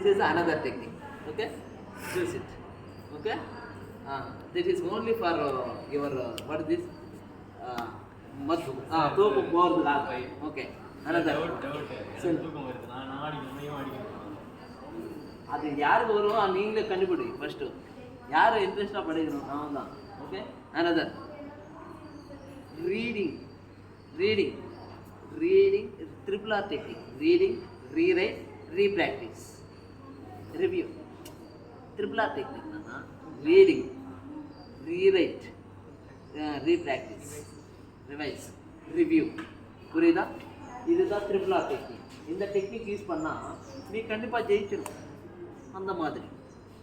This is another technique. Okay, use it. Okay, that is only for your what is this? Madhu. Topu board lag. Okay, another. அது யாருக்கு வரும் நீங்களே கண்டுபிடி first. யார் இன்ட்ரெஸ்டாக படிக்கணும் நான் தான். Okay, another reading triple R technique. Reading, rewrite, repractice, review. Triple R technique na reading, rewrite, repractice, revise, review. புரியுதா? இதுதான் ட்ரிபிள் ஆர் டெக்னிக். இந்த டெக்னிக் யூஸ் பண்ணால் நீ கண்டிப்பாக ஜெயிச்சிடும் அந்த மாதிரி.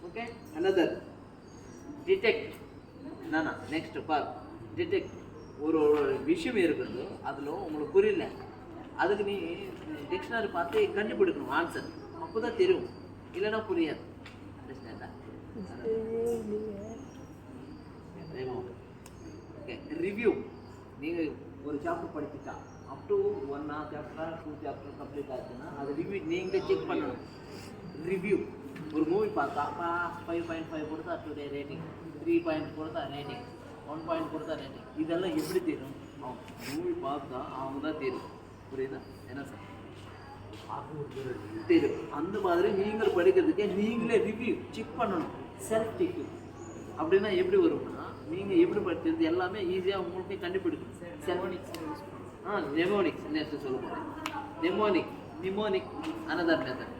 Okay, another detect. என்னன்னா நெக்ஸ்ட் பார், டிடெக்ட். ஒரு விஷயம் இருக்குது, அதில் உங்களுக்கு புரியல, அதுக்கு நீ டிக்ஷனரி பார்த்து கண்டுபிடிக்கணும் ஆன்சர். அப்போ தான் தெரியும், இல்லைன்னா புரியாது. அண்டர்ஸ்டாண்டா? Okay, review. நீங்கள் ஒரு சாப்டர் படிச்சுட்டா up to 1 chapter 2 chapter complete ஆச்சுன்னா அது ரிவ்யூ நீங்களே செக் பண்ணணும். ரிவ்யூ. ஒரு மூவி பார்த்தா 5.5 கொடுத்தா டுடே ரேட்டிங், 3 பாயிண்ட் கொடுத்தா ரேட்டிங், 1 பாயிண்ட் கொடுத்தா ரேட்டிங். இதெல்லாம் எப்படி தெரியும்? அவங்க மூவி பார்த்தா அவங்க தான் தெரியும். புரியுதா? என்ன சார் தெரியும். அந்த மாதிரி நீங்கள் படிக்கிறதுக்கே நீங்களே ரிவ்யூ செக் பண்ணணும். Self check. அப்படின்னா எப்படி வரும்னா நீங்கள் எப்படி படிக்கிறது எல்லாமே ஈஸியாக உங்களுக்கே கண்டுபிடிக்கணும். நெமோனிக்ஸ் நெக்ஸ்ட் சொல்ல போகிறேன். Mnemonic another method.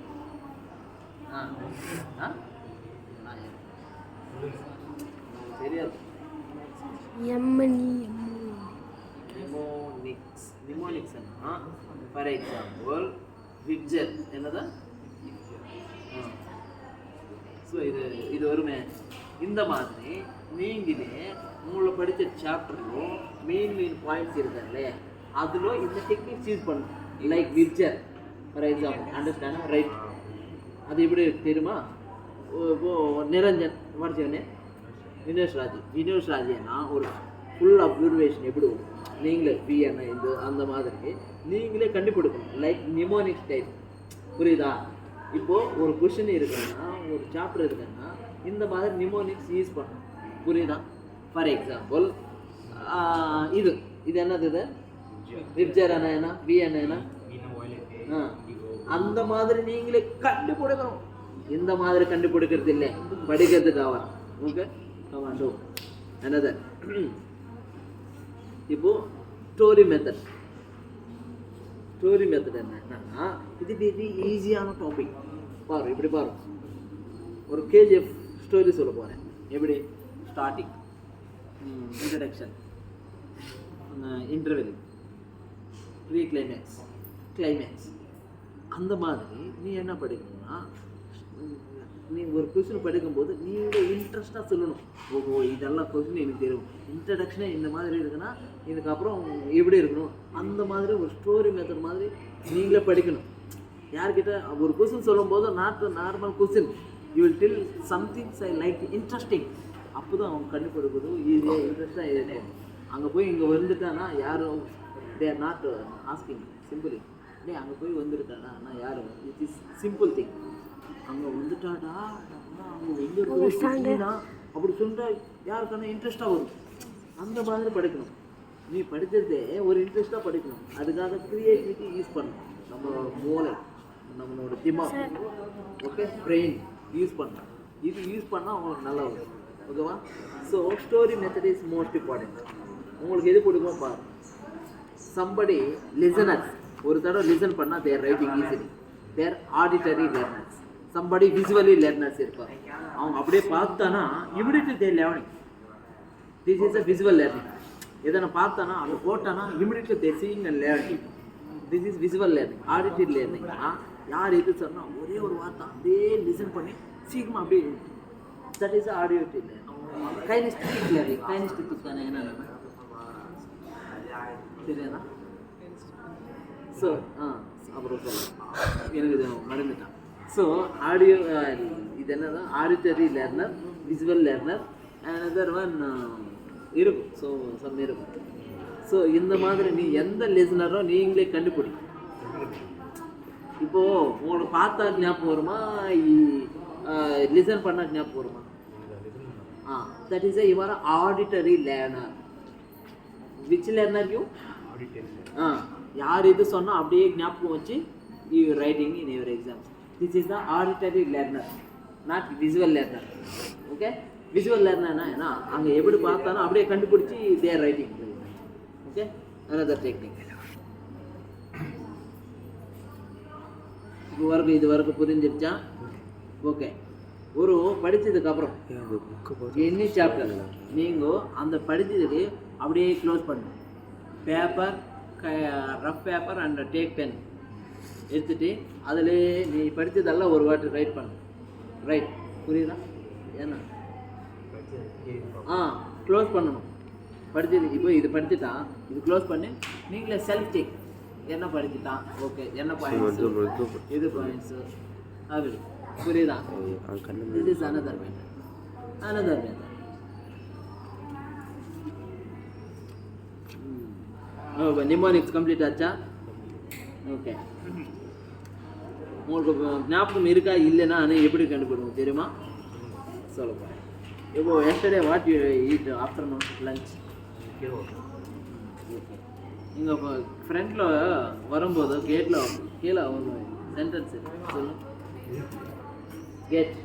தெரியாது. Mnemonics for example VIBGYOR. என்னதான்? ஸோ இது வருமே. இந்த மாதிரி நீங்களே உங்களை படித்த சாப்டரில் மெயின் பாயிண்ட்ஸ் இருக்காங்களே அதில் இந்த டெக்னிக்ஸ் யூஸ் பண்ணணும். Like VIBGYOR for example. Understand? Right. அது எப்படி தெரியுமா? இப்போது நிரஞ்சன் படித்தவனே வினோஷ் ராஜேனா ஒரு ஃபுல் அப்சர்வேஷன் எப்படி வரும் நீங்களே பிஎன்ஐ இது அந்த மாதிரி நீங்களே கண்டுபிடிக்கணும். Like mnemonics type. புரியுதா? இப்போது ஒரு கொஷின் இருக்குன்னா ஒரு சாப்டர் இருக்குன்னா இந்த மாதிரி நிமோனிக்ஸ் யூஸ் பண்ணணும். புரியுதா? ஃபார் எக்ஸாம்பிள் இது என்னது? இது விப்ஜர் என்ன விஎன்ஐனா அந்த மாதிரி நீங்களே கண்டுபிடிக்கணும். இந்த மாதிரி கண்டுபிடிக்கிறது இல்லை, படிக்கிறதுக்காக. Okay, commando. என்னது? இப்போ ஸ்டோரி மெத்தட் என்னன்னா இது வெரி ஈஸியான டாபிக். பாரு, இப்படி பாரு. ஒரு கேஜிஎஃப் ஸ்டோரி சொல்ல போகிறேன். எப்படி? Starting, introduction, interval, pre climax. அந்த மாதிரி நீ என்ன படிக்கணும்னா நீ ஒரு கொஸ்டின் படிக்கும்போது நீங்கள் இன்ட்ரெஸ்டாக சொல்லணும். ஓஹோ, இதெல்லாம் கொஸ்டின் எனக்கு தெரியும், இன்ட்ரடக்ஷனே இந்த மாதிரி இருக்குன்னா இதுக்கப்புறம் எப்படி இருக்கணும், அந்த மாதிரி ஒரு ஸ்டோரி மெத்தட் மாதிரி நீங்களே படிக்கணும். யார்கிட்ட ஒரு கொஸ்டின் சொல்லும்போது not normal question, you will tell somethings I like interesting. அப்போ தான் அவங்க கண்டுபிடிக்கிறது ஈஸியாக இன்ட்ரெஸ்டாக இருக்கும். அங்கே போய் இங்கே வந்துட்டானா யாரும் they are not asking simply. அங்கே போய் வந்துருக்காடா நான் யாரும், இட் இஸ் சிம்பிள் திங். அங்கே வந்துட்டாடா அவங்க எங்கே அப்படி சொன்னால் யாருக்கான இன்ட்ரெஸ்ட்டாக வரும். அந்த மாதிரி படிக்கணும். நீ படித்ததே ஒரு இன்ட்ரெஸ்ட்டாக படிக்கணும். அதுக்காக க்ரியேட்டிவிட்டி யூஸ் பண்ணணும். நம்மளோட மூளை, நம்மளோட திமாக், ஓகே, பிரெயின் யூஸ் பண்ணணும். இது யூஸ் பண்ணால் அவங்களுக்கு நல்லா வரும். ஓகேவா? So story method is most important. உங்களுக்கு எது பிடிக்கும் பாரு. சம்படி லிசனர்ஸ் ஒரு தடவை லிசன் பண்ணால் they're writing easily. They're auditory learners. Somebody visually learners இருப்பார். அவங்க அப்படியே பார்த்தானா immediately they're learning. This is a visual learning. எதனா பார்த்தானா அதை போட்டானா immediately they're seeing and learning. This is visual learning. Auditory learning யார் எது சொன்னால் ஒரே ஒரு வார்த்தை அப்படியே லிசன் பண்ணி சீக்கிரமாக அப்படியே, தட் இஸ் ஆடியோட்டரி லேர்னிங். கைனிஸ்டிக் லேர்னிங். கைனிஸ்டிக் தானே என்னென்ன சரியாண்ணா? ஸோ அப்புறம் சொல்லலாம், எனக்கு இது மறந்துட்டான். ஸோ ஆடியோ இது என்னதான் auditory learner, visual learner, another one இருக்கும். ஸோ சம் இருக்கும். ஸோ இந்த மாதிரி நீ எந்த லிசனரோ நீங்களே கண்டுபிடி. இப்போது உங்களுக்கு பார்த்தா ஞாபகம் வருமா லிசன் பண்ண ஞாபகம் வருமா? That is your auditory learner. Which learner you? யார் இது சொன்னால் அப்படியே ஞாபகம் வச்சு you writing in your exam. This is the auditory learner, not visual learner. Okay, visual லேர்னர்னா ஏன்னா அங்கே எப்படி பார்த்தாலும் அப்படியே கண்டுபிடிச்சி they're writing. Okay, another technique. இது வரைக்கும் புரிஞ்சிருச்சா? ஓகே, ஒரு படித்ததுக்கப்புறம் எனி சாப்டர் நீங்கள் அந்த படித்ததுக்கு அப்படியே க்ளோஸ் பண்ணணும். Paper, rough paper and take pen எடுத்துகிட்டு அதில் நீ படித்ததெல்லாம் ஒரு வாட்டி ரைட் பண்ணணும். ரைட், புரியுதா? ஏன்னா க்ளோஸ் பண்ணணும். படித்தது இப்போ இது படிச்சுட்டான், இது க்ளோஸ் பண்ணி நீங்களே செல்ஃப் செக் என்ன படிச்சுட்டான், ஓகே என்ன பாயிண்ட்ஸு, இது பாயிண்ட்ஸு அப்படி, புரியுதா? This is another method. Mnemonics complete ஆச்சா? ஓகே, உங்களுக்கு ஞாபகம் இருக்கா இல்லைன்னா எப்படி கண்டுபிடிக்கும் தெரியுமா? சொல்லுங்க. இப்போ yesterday what you eat afternoon lunch? Okay, நீங்கள் ஃப்ரெண்டில் வரும்போது கேட்டில் கீழே ஒரு சென்டென்ஸ் சொல்லு. கேட்